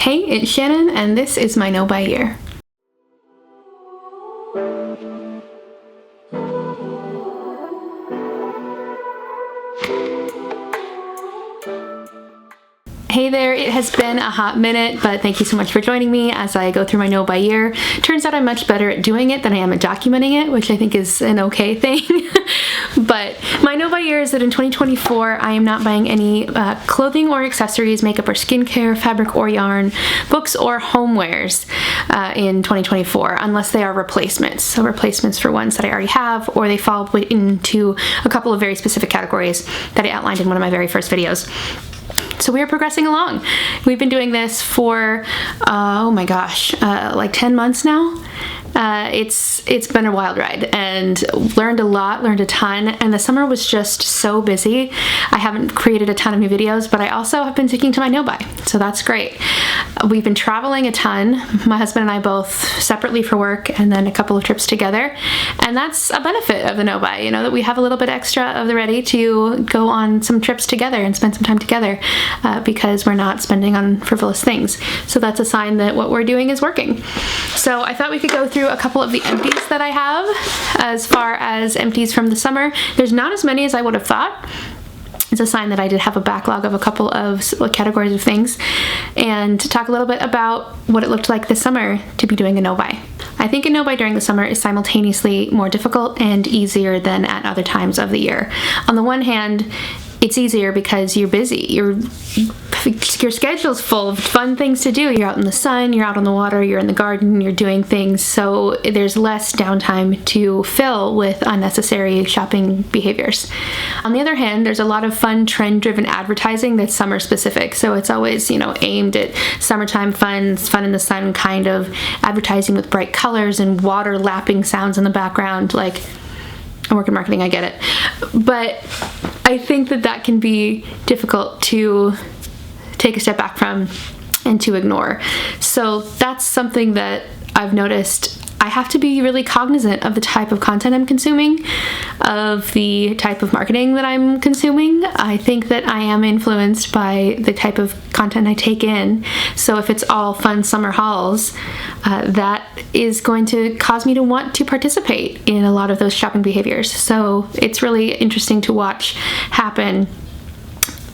Hey, it's Shannon, and this is my No Buy Year. Hey there, it has been a hot minute, but thank you so much for joining me as I go through my No Buy Year. Turns out I'm much better at doing it than I am at documenting it, which I think is an okay thing. But my No Buy Year is that in 2024, I am not buying any clothing or accessories, makeup or skincare, fabric or yarn, books or homewares in 2024, unless they are replacements. So replacements for ones that I already have, or they fall into a couple of very specific categories that I outlined in one of my very first videos. So we are progressing along. We've been doing this for, oh my gosh, like 10 months now. It's been a wild ride and learned a lot, learned a ton, and the summer was just so busy. I haven't created a ton of new videos, but I also have been sticking to my no buy, so that's great. We've been traveling a ton, my husband and I both separately for work and then a couple of trips together, and that's a benefit of the no buy, you know, that we have a little bit extra of the ready to go on some trips together and spend some time together because we're not spending on frivolous things. So that's a sign that what we're doing is working. So I thought we could go through a couple of the empties that I have as far as empties from the summer. There's not as many as I would have thought. It's a sign that I did have a backlog of a couple of categories of things, and to talk a little bit about what it looked like this summer to be doing a no-buy. I think a no-buy during the summer is simultaneously more difficult and easier than at other times of the year. On the one hand, it's easier because you're busy. Your schedule's full of fun things to do. You're out in the sun, you're out on the water, you're in the garden, you're doing things, so there's less downtime to fill with unnecessary shopping behaviors. On the other hand, there's a lot of fun trend-driven advertising that's summer specific, so it's always, you know, aimed at summertime fun in the sun kind of advertising with bright colors and water lapping sounds in the background. Like, I work in marketing, I get it. But I think that can be difficult to take a step back from and to ignore. So that's something that I've noticed. I have to be really cognizant of the type of content I'm consuming, of the type of marketing that I'm consuming. I think that I am influenced by the type of content I take in. So if it's all fun summer hauls, that is going to cause me to want to participate in a lot of those shopping behaviors. So it's really interesting to watch happen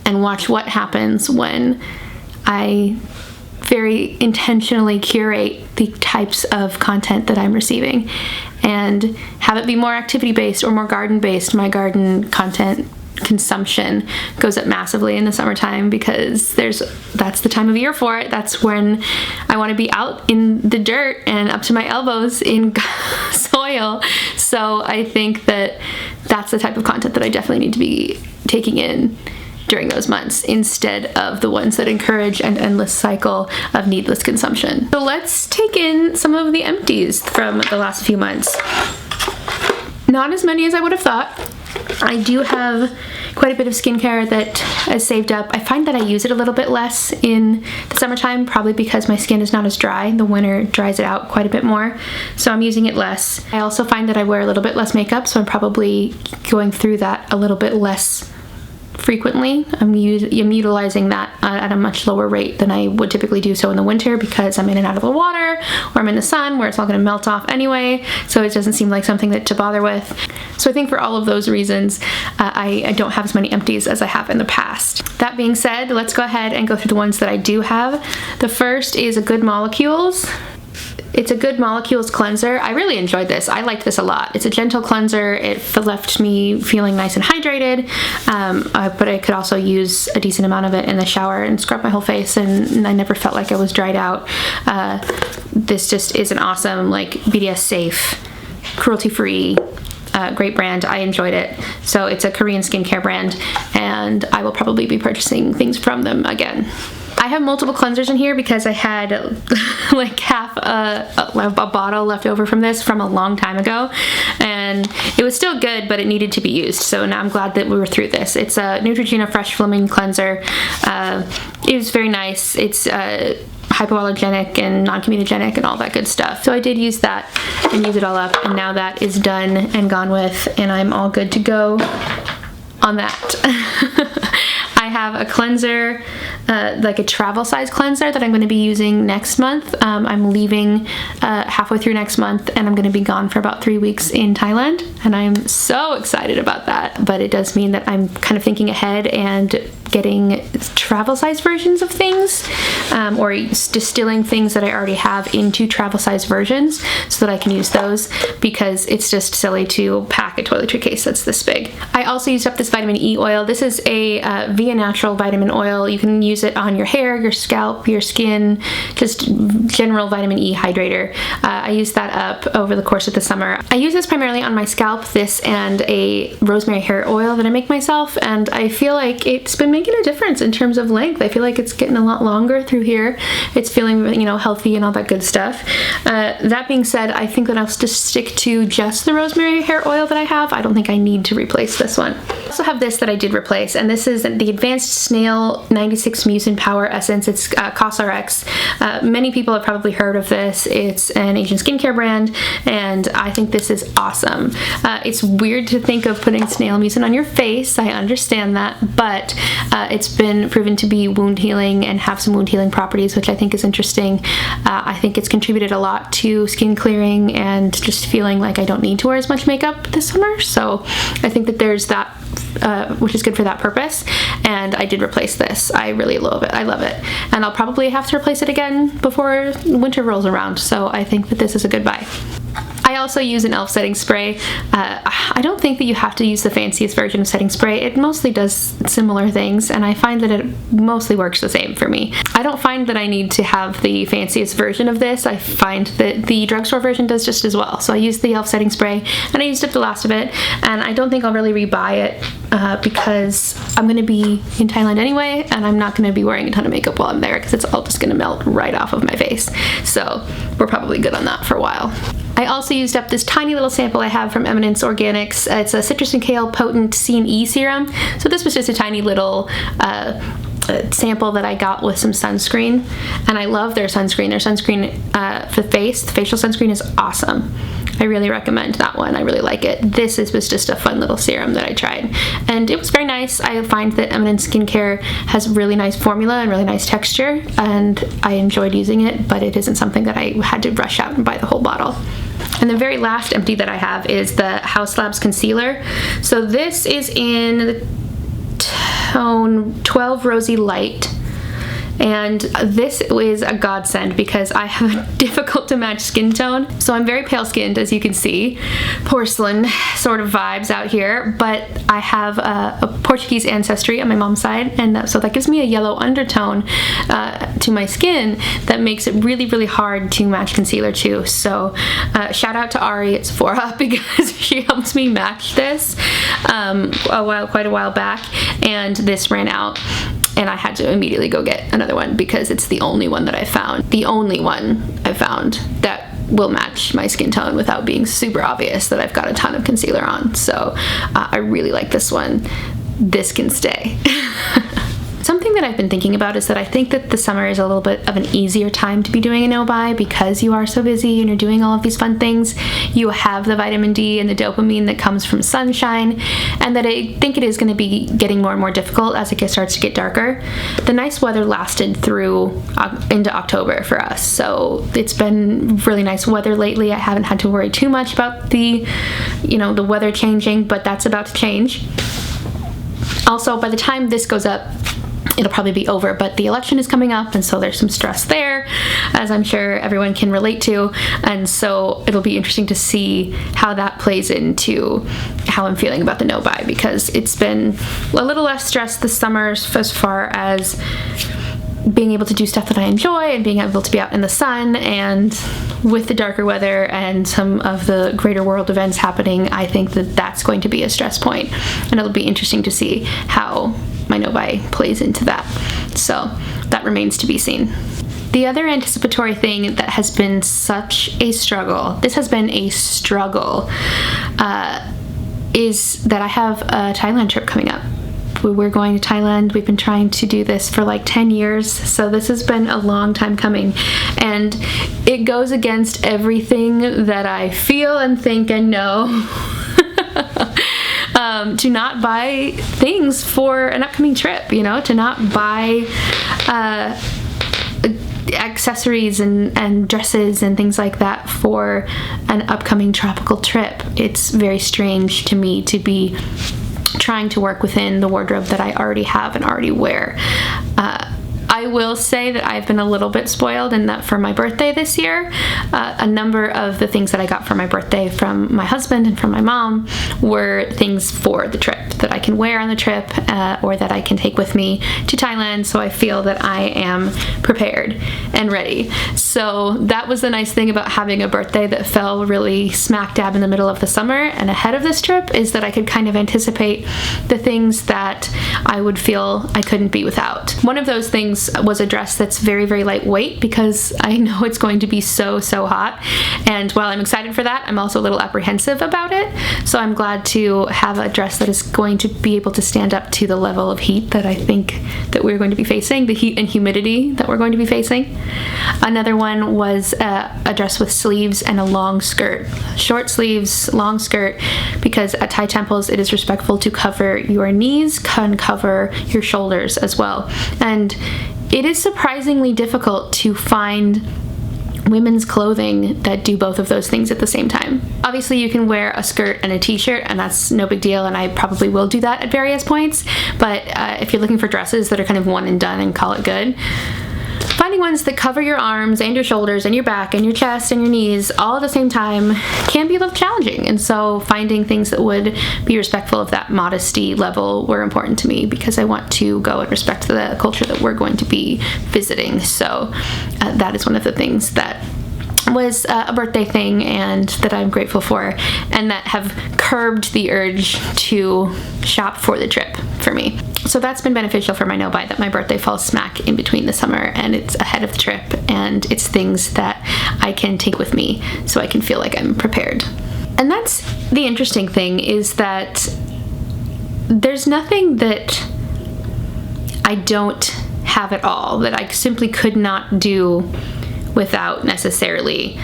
and watch what happens when I very intentionally curate the types of content that I'm receiving and have it be more activity-based or more garden-based. My garden content consumption goes up massively in the summertime because that's the time of year for it. That's when I want to be out in the dirt and up to my elbows in soil. So I think that that's the type of content that I definitely need to be taking in during those months instead of the ones that encourage an endless cycle of needless consumption. So let's take in some of the empties from the last few months. Not as many as I would have thought. I do have quite a bit of skincare that is saved up. I find that I use it a little bit less in the summertime, probably because my skin is not as dry. The winter dries it out quite a bit more, so I'm using it less. I also find that I wear a little bit less makeup, so I'm probably going through that a little bit less frequently. I'm utilizing that at a much lower rate than I would typically do so in the winter because I'm in and out of the water or I'm in the sun where it's all going to melt off anyway, so it doesn't seem like something to bother with. So I think for all of those reasons, I don't have as many empties as I have in the past. That being said, let's go ahead and go through the ones that I do have. The first is a Good Molecules. It's a Good Molecules cleanser. I really enjoyed this. I liked this a lot. It's a gentle cleanser. It left me feeling nice and hydrated, but I could also use a decent amount of it in the shower and scrub my whole face, and I never felt like I was dried out. This just is an awesome, like, BDS safe, cruelty-free, great brand. I enjoyed it. So it's a Korean skincare brand, and I will probably be purchasing things from them again. I have multiple cleansers in here because I had like half a bottle left over from this from a long time ago, and it was still good, but it needed to be used. So now I'm glad that we were through this. It's a Neutrogena Fresh Flamming Cleanser. It was very nice. It's hypoallergenic and non-comedogenic and all that good stuff. So I did use that and use it all up, and now that is done and gone with, and I'm all good to go on that. I have a cleanser, like a travel size cleanser that I'm going to be using next month. I'm leaving halfway through next month, and I'm going to be gone for about 3 weeks in Thailand, and I'm so excited about that. But it does mean that I'm kind of thinking ahead and getting travel size versions of things, or distilling things that I already have into travel size versions so that I can use those, because it's just silly to pack a toiletry case that's this big. I also used up this vitamin E oil. This is a Via Natural vitamin oil. You can use it on your hair, your scalp, your skin, just general vitamin E hydrator. I used that up over the course of the summer. I use this primarily on my scalp, this and a rosemary hair oil that I make myself, and I feel like it's been making a difference in terms of length. I feel like it's getting a lot longer through here. It's feeling, you know, healthy and all that good stuff. That being said, I think that I'll just stick to just the rosemary hair oil that I have. I don't think I need to replace this one. I also have this that I did replace, and this is the Advanced Snail 96 Mucin Power Essence. It's COSRX. Many people have probably heard of this. It's an Asian skincare brand, and I think this is awesome. It's weird to think of putting snail mucin on your face. I understand that, but it's been proven to be wound healing and have some wound healing properties, which I think is interesting. I think it's contributed a lot to skin clearing and just feeling like I don't need to wear as much makeup this summer. So I think that there's that, which is good for that purpose. And I did replace this. I really love it. I love it. And I'll probably have to replace it again before winter rolls around. So I think that this is a good buy. I also use an e.l.f. setting spray. I don't think that you have to use the fanciest version of setting spray. It mostly does similar things, and I find that it mostly works the same for me. I don't find that I need to have the fanciest version of this. I find that the drugstore version does just as well. So I used the e.l.f. setting spray, and I used up the last of it, and I don't think I'll really rebuy it because I'm going to be in Thailand anyway, and I'm not going to be wearing a ton of makeup while I'm there because it's all just going to melt right off of my face. So we're probably good on that for a while. I also used up this tiny little sample I have from Eminence Organics. It's a citrus and kale potent C&E serum. So this was just a tiny little sample that I got with some sunscreen, and I love their sunscreen. Their sunscreen for the facial sunscreen is awesome. I really recommend that one. I really like it. This was just a fun little serum that I tried, and it was very nice. I find that Eminence Skincare has really nice formula and really nice texture, and I enjoyed using it, but it isn't something that I had to rush out and buy the whole bottle. And the very last empty that I have is the Haus Labs Concealer. So this is in the tone 12 Rosy Light. And this is a godsend because I have a difficult to match skin tone. So I'm very pale skinned, as you can see, porcelain sort of vibes out here, but I have a Portuguese ancestry on my mom's side, and so that gives me a yellow undertone to my skin that makes it really, really hard to match concealer to. So shout out to Ari at Sephora because she helped me match this quite a while back, and this ran out. And I had to immediately go get another one because it's the only one that I found. The only one I found that will match my skin tone without being super obvious that I've got a ton of concealer on. So I really like this one. This can stay. Something that I've been thinking about is that I think that the summer is a little bit of an easier time to be doing a no-buy because you are so busy and you're doing all of these fun things. You have the vitamin D and the dopamine that comes from sunshine, and that I think it is going to be getting more and more difficult as it starts to get darker. The nice weather lasted through into October for us, so it's been really nice weather lately. I haven't had to worry too much about the weather changing, but that's about to change. Also, by the time this goes up, it'll probably be over, but the election is coming up, and so there's some stress there, as I'm sure everyone can relate to, and so it'll be interesting to see how that plays into how I'm feeling about the no-buy, because it's been a little less stress this summer as far as being able to do stuff that I enjoy and being able to be out in the sun, and with the darker weather and some of the greater world events happening, I think that that's going to be a stress point, and it'll be interesting to see how my no-buy plays into that. So that remains to be seen. The other anticipatory thing that has been such a struggle, this has been a struggle, is that I have a Thailand trip coming up. We're going to Thailand. We've been trying to do this for like 10 years, so this has been a long time coming, and it goes against everything that I feel and think and know. to not buy things for an upcoming trip, you know, to not buy accessories and dresses and things like that for an upcoming tropical trip. It's very strange to me to be trying to work within the wardrobe that I already have and already wear. I will say that I've been a little bit spoiled in that for my birthday this year, a number of the things that I got for my birthday from my husband and from my mom were things for the trip that I can wear on the trip or that I can take with me to Thailand, so I feel that I am prepared and ready. So that was the nice thing about having a birthday that fell really smack dab in the middle of the summer and ahead of this trip, is that I could kind of anticipate the things that I would feel I couldn't be without. One of those things was a dress that's very, very lightweight because I know it's going to be so hot, and while I'm excited for that, I'm also a little apprehensive about it. So I'm glad to have a dress that is going to be able to stand up to the level of heat that I think that we're going to be facing, the heat and humidity that we're going to be facing. Another one was a dress with sleeves and a long skirt. Short sleeves, long skirt, because at Thai temples it is respectful to cover your knees and cover your shoulders as well. And it is surprisingly difficult to find women's clothing that do both of those things at the same time. Obviously you can wear a skirt and a t-shirt, and that's no big deal, and I probably will do that at various points, but if you're looking for dresses that are kind of one and done and call it good, finding ones that cover your arms and your shoulders and your back and your chest and your knees all at the same time can be a little challenging. And so finding things that would be respectful of that modesty level were important to me, because I want to go and respect the culture that we're going to be visiting. So that is one of the things that was a birthday thing and that I'm grateful for, and that have curbed the urge to shop for the trip for me. So that's been beneficial for my no-buy, that my birthday falls smack in between the summer and it's ahead of the trip, and it's things that I can take with me so I can feel like I'm prepared. And that's the interesting thing, is that there's nothing that I don't have at all, that I simply could not do without necessarily.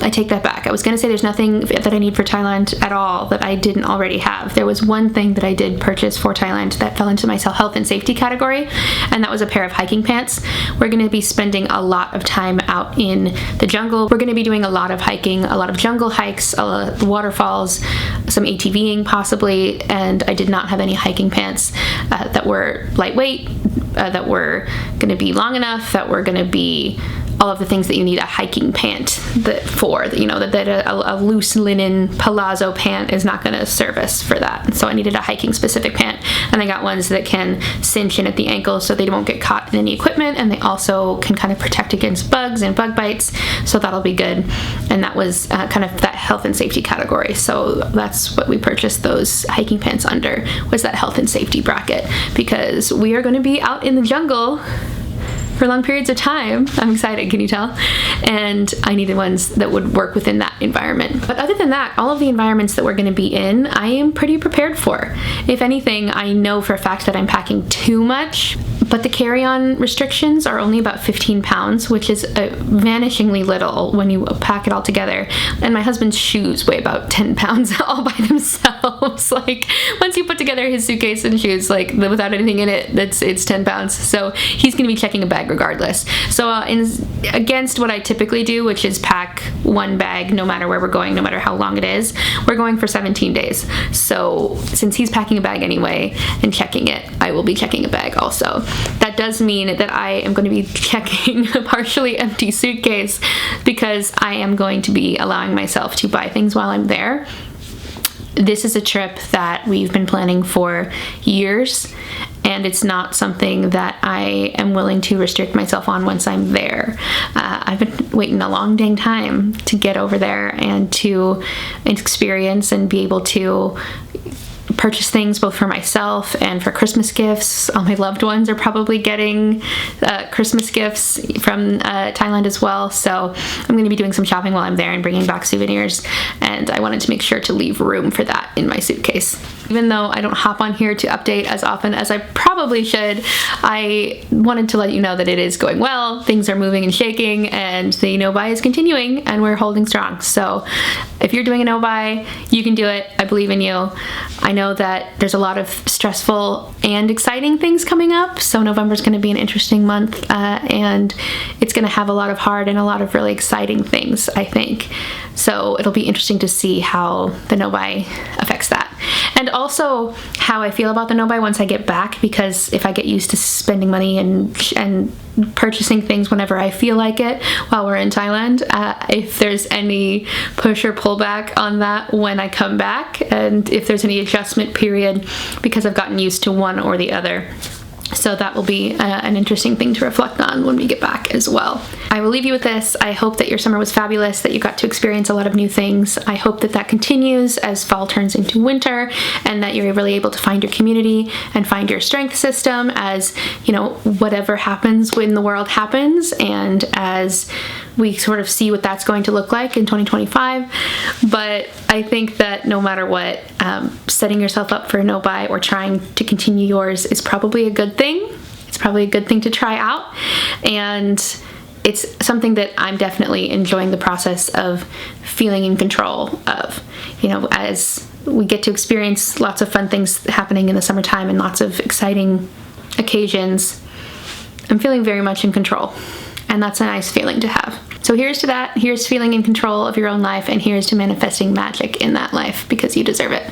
I take that back. I was going to say there's nothing that I need for Thailand at all that I didn't already have. There was one thing that I did purchase for Thailand that fell into my health and safety category, and that was a pair of hiking pants. We're going to be spending a lot of time out in the jungle. We're going to be doing a lot of hiking, a lot of jungle hikes, waterfalls, some ATVing possibly, and I did not have any hiking pants that were lightweight, that were going to be long enough, that were going to be all of the things that you need a hiking pant for, you know, that a loose linen palazzo pant is not going to service for that. So I needed a hiking specific pant, and I got ones that can cinch in at the ankle so they won't get caught in any equipment, and they also can kind of protect against bugs and bug bites, so that'll be good. And that was kind of that health and safety category, so that's what we purchased those hiking pants under, was that health and safety bracket, because we are going to be out in the jungle for long periods of time. I'm excited, can you tell? And I needed ones that would work within that environment. But other than that, all of the environments that we're going to be in, I am pretty prepared for. If anything, I know for a fact that I'm packing too much, but the carry-on restrictions are only about 15 pounds, which is vanishingly little when you pack it all together. And my husband's shoes weigh about 10 pounds all by themselves. Like, once you put together his suitcase and shoes, like, without anything in it, it's 10 pounds. So he's going to be checking a bag regardless. So against what I typically do, which is pack one bag no matter where we're going, no matter how long it is, we're going for 17 days. So since he's packing a bag anyway and checking it, I will be checking a bag also. That does mean that I am going to be checking a partially empty suitcase, because I am going to be allowing myself to buy things while I'm there. This is a trip that we've been planning for years, and it's not something that I am willing to restrict myself on once I'm there. I've been waiting a long dang time to get over there and to experience and be able to purchase things both for myself and for Christmas gifts. All my loved ones are probably getting Christmas gifts from Thailand as well, so I'm going to be doing some shopping while I'm there and bringing back souvenirs, and I wanted to make sure to leave room for that in my suitcase. Even though I don't hop on here to update as often as I probably should, I wanted to let you know that it is going well, things are moving and shaking, and the no-buy is continuing, and we're holding strong. So if you're doing a no-buy, you can do it. I believe in you. I know that there's a lot of stressful and exciting things coming up, so November's going to be an interesting month, and it's going to have a lot of hard and a lot of really exciting things, I think. So it'll be interesting to see how the no-buy affects that. And also how I feel about the no-buy once I get back, because if I get used to spending money and purchasing things whenever I feel like it while we're in Thailand, if there's any push or pullback on that when I come back, and if there's any adjustment period because I've gotten used to one or the other. So that will be an interesting thing to reflect on when we get back as well. I will leave you with this. I hope that your summer was fabulous, that you got to experience a lot of new things. I hope that that continues as fall turns into winter, and that you're really able to find your community and find your strength system as, you know, whatever happens when the world happens, and as we sort of see what that's going to look like in 2025. But I think that no matter what, setting yourself up for a no-buy or trying to continue yours is probably a good thing. It's probably a good thing to try out, and it's something that I'm definitely enjoying the process of feeling in control of, you know, as we get to experience lots of fun things happening in the summertime and lots of exciting occasions. I'm feeling very much in control, and that's a nice feeling to have. So here's to that. Here's feeling in control of your own life, and here's to manifesting magic in that life, because you deserve it.